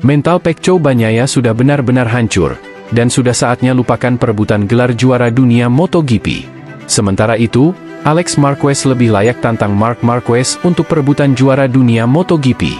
Mental Pecco Bagnaia sudah benar-benar hancur, dan sudah saatnya lupakan perebutan gelar juara dunia MotoGP. Sementara itu, Alex Marquez lebih layak tantang Marc Marquez untuk perebutan juara dunia MotoGP.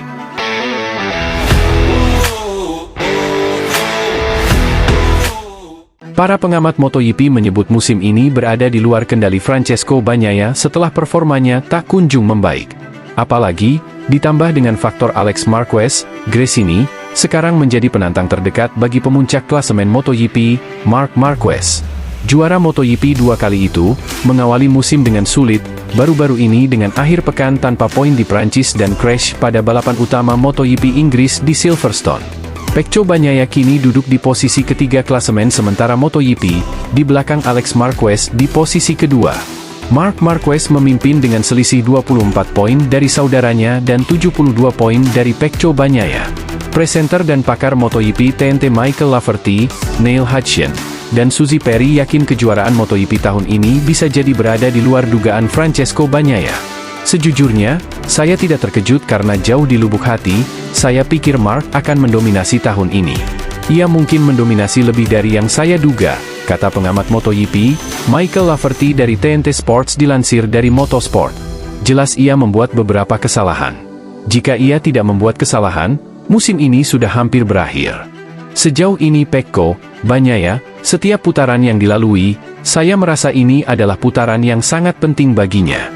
Para pengamat MotoGP menyebut musim ini berada di luar kendali Francesco Bagnaia setelah performanya tak kunjung membaik. Apalagi, ditambah dengan faktor Alex Marquez, Gresini, sekarang menjadi penantang terdekat bagi pemuncak klasemen MotoGP, Marc Marquez. Juara MotoGP 2 kali itu, mengawali musim dengan sulit, baru-baru ini dengan akhir pekan tanpa poin di Prancis dan crash pada balapan utama MotoGP Inggris di Silverstone. Pecco Bagnaia kini duduk di posisi ketiga klasemen sementara MotoGP, di belakang Alex Marquez di posisi kedua. Marc Marquez memimpin dengan selisih 24 poin dari saudaranya dan 72 poin dari Pecco Bagnaia. Presenter dan pakar MotoGP TNT Michael Laverty, Neil Hutchison, dan Suzy Perry yakin kejuaraan MotoGP tahun ini bisa jadi berada di luar dugaan Francesco Bagnaia. Sejujurnya, saya tidak terkejut karena jauh di lubuk hati, saya pikir Marc akan mendominasi tahun ini. Ia mungkin mendominasi lebih dari yang saya duga, kata pengamat MotoGP, Michael Laverty dari TNT Sports dilansir dari Motorsport. Jelas ia membuat beberapa kesalahan. Jika ia tidak membuat kesalahan, musim ini sudah hampir berakhir. Sejauh ini Pecco Bagnaia, setiap putaran yang dilalui, saya merasa ini adalah putaran yang sangat penting baginya.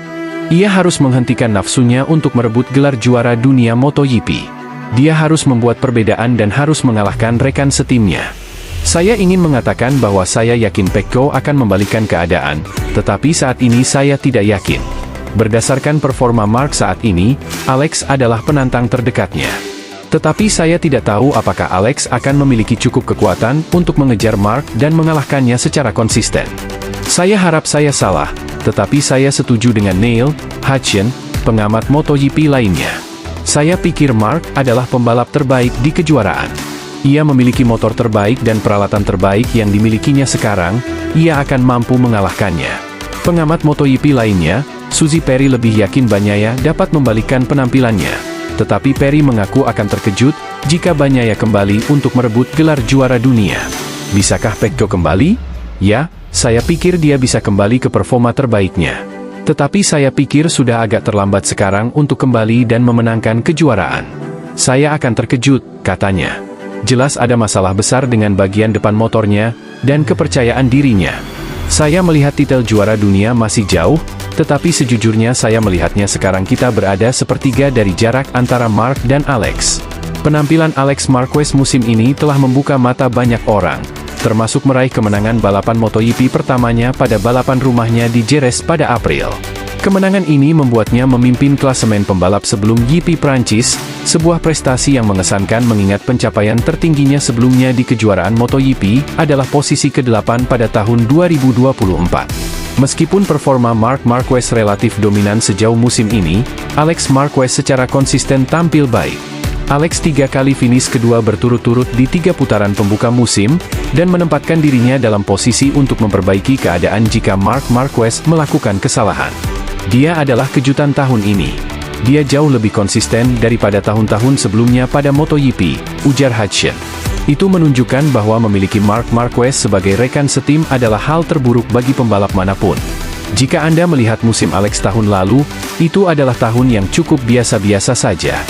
Ia harus menghentikan nafsunya untuk merebut gelar juara dunia MotoGP. Dia harus membuat perbedaan dan harus mengalahkan rekan setimnya. Saya ingin mengatakan bahwa saya yakin Pecco akan membalikkan keadaan, tetapi saat ini saya tidak yakin. Berdasarkan performa Marc saat ini, Alex adalah penantang terdekatnya. Tetapi saya tidak tahu apakah Alex akan memiliki cukup kekuatan untuk mengejar Marc dan mengalahkannya secara konsisten. Saya harap saya salah, tetapi saya setuju dengan Neil Hutchison, pengamat MotoGP lainnya. Saya pikir Marc adalah pembalap terbaik di kejuaraan. Ia memiliki motor terbaik dan peralatan terbaik yang dimilikinya sekarang, ia akan mampu mengalahkannya. Pengamat MotoGP lainnya, Suzy Perry lebih yakin Bagnaia dapat membalikkan penampilannya. Tetapi Perry mengaku akan terkejut jika Bagnaia kembali untuk merebut gelar juara dunia. Bisakah Pecco kembali? Ya, saya pikir dia bisa kembali ke performa terbaiknya. Tetapi saya pikir sudah agak terlambat sekarang untuk kembali dan memenangkan kejuaraan. Saya akan terkejut, katanya. Jelas ada masalah besar dengan bagian depan motornya, dan kepercayaan dirinya. Saya melihat titel juara dunia masih jauh, tetapi sejujurnya saya melihatnya sekarang kita berada sepertiga dari jarak antara Marc dan Alex. Penampilan Alex Marquez musim ini telah membuka mata banyak orang, termasuk meraih kemenangan balapan MotoGP pertamanya pada balapan rumahnya di Jerez pada April. Kemenangan ini membuatnya memimpin klasemen pembalap sebelum GP Prancis, sebuah prestasi yang mengesankan mengingat pencapaian tertingginya sebelumnya di kejuaraan MotoGP adalah posisi ke-8 pada tahun 2024. Meskipun performa Marc Marquez relatif dominan sejauh musim ini, Alex Marquez secara konsisten tampil baik. Alex 3 kali finish kedua berturut-turut di 3 putaran pembuka musim, dan menempatkan dirinya dalam posisi untuk memperbaiki keadaan jika Marc Marquez melakukan kesalahan. Dia adalah kejutan tahun ini. Dia jauh lebih konsisten daripada tahun-tahun sebelumnya pada MotoGP, ujar Hutchison. Itu menunjukkan bahwa memiliki Marc Marquez sebagai rekan setim adalah hal terburuk bagi pembalap manapun. Jika Anda melihat musim Alex tahun lalu, itu adalah tahun yang cukup biasa-biasa saja.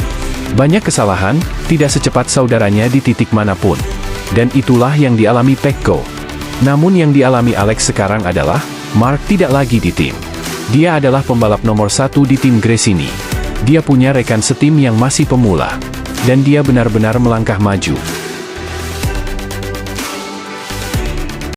Banyak kesalahan, tidak secepat saudaranya di titik manapun. Dan itulah yang dialami Pecco. Namun yang dialami Alex sekarang adalah, Marc tidak lagi di tim. Dia adalah pembalap nomor 1 di tim Gresini. Dia punya rekan setim yang masih pemula. Dan dia benar-benar melangkah maju.